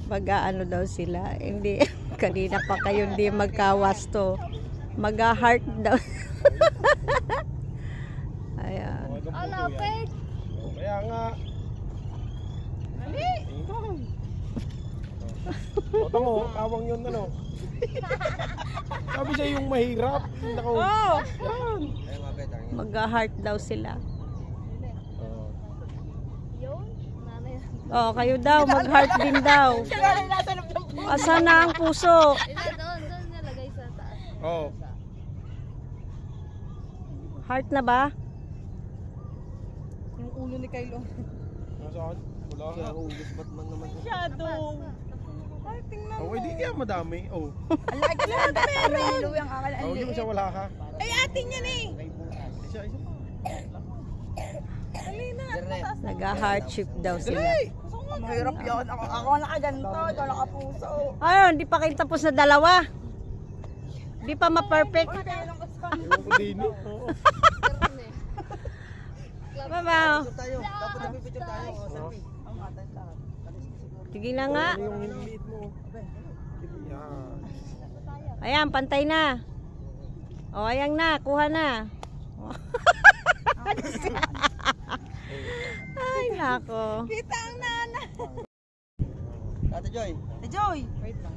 mag-ano daw sila. Hindi, kanina pa kayo hindi magkawasto. Mag-heart daw. Ayan. Alapit! Kaya nga. Mali! Ito mo, tawang yun ano. Sabi siya yung mahirap. Oh! Mag-heart daw sila. Oh, kayo daw, mag-heart din daw. Asa na ang puso? Doon nilagay sa taas. Oh. Heart na ba? Yung ulo ni Kylo. Nasaan? Wala ka. Ugus ba't man naman? Masyado. Ay, tingnan mo. Oh, hindi kaya madami. Oh. Alay ka lang. Meron. Ang akala. Oh, yung isa wala ka. Ay, atin yan eh. Isa. Alina. Nag-heartship daw sila. Mahirap yun. Ako nakaganto. Ikaw nakapuso. Ayun, di pa kayo tapos na dalawa. Di pa ma-perfect. Baba. Dapat nagpipicture tayo. Sige na nga. Yung liit mo. Ayan, pantay na. O, ayan na. Kuha na. Ay, nako. Kita ang nana. Ate Joy. Ate Joy. Wait lang.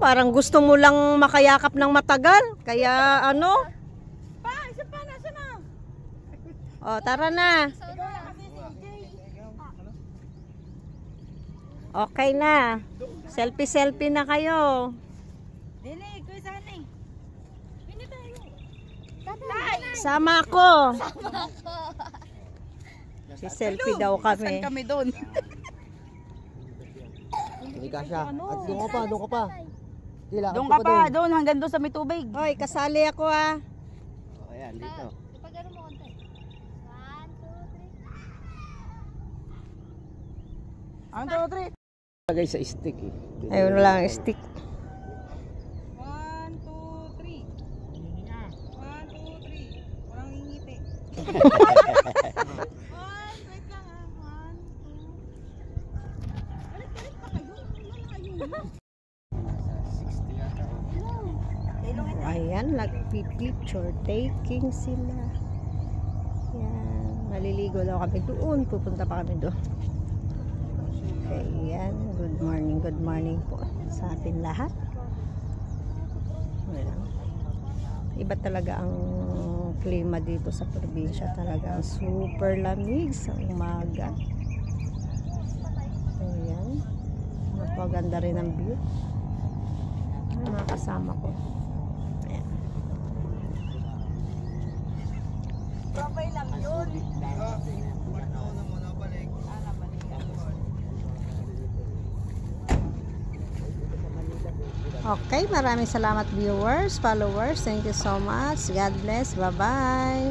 Parang gusto mo lang makayakap ng matagal. Kaya ano? Pa, isa pa. Nasa na? O, tara na. Okay na. Selfie-selfie na kayo. Dili, kuya sana eh. Pini tayo. Sama ako. Si selfie daw kami. Saan kami doon? Hindi ka siya. At doon ka pa, doon ka pa. Doon ka pa, doon. Hanggang doon sa may tubig. Hoy, kasali ako ah. Ayan, dito. Ipagano mo konti. 1, 2, 3. Ang 2, 3. Lagay sa stick eh. Ayun lang, stick. 1, 2, 3. 1, 2, 3. Walang ngingiti. Wait lang ah. 1, 2. Balik pa kayo. Malayo. Ayan, nagpi-picture taking sila. Yan, maliligo daw kami doon. Pupunta pa kami doon. Okay, yan. Good morning po sa atin lahat. Ayan. Iba talaga ang klima dito sa probinsya. Talagang super lamig sa umaga. Ayan. Napaganda rin ang view. Mga kasama ko. Ayan. Babay lang yun. Okay, maraming salamat viewers, followers. Thank you so much. God bless. Bye-bye.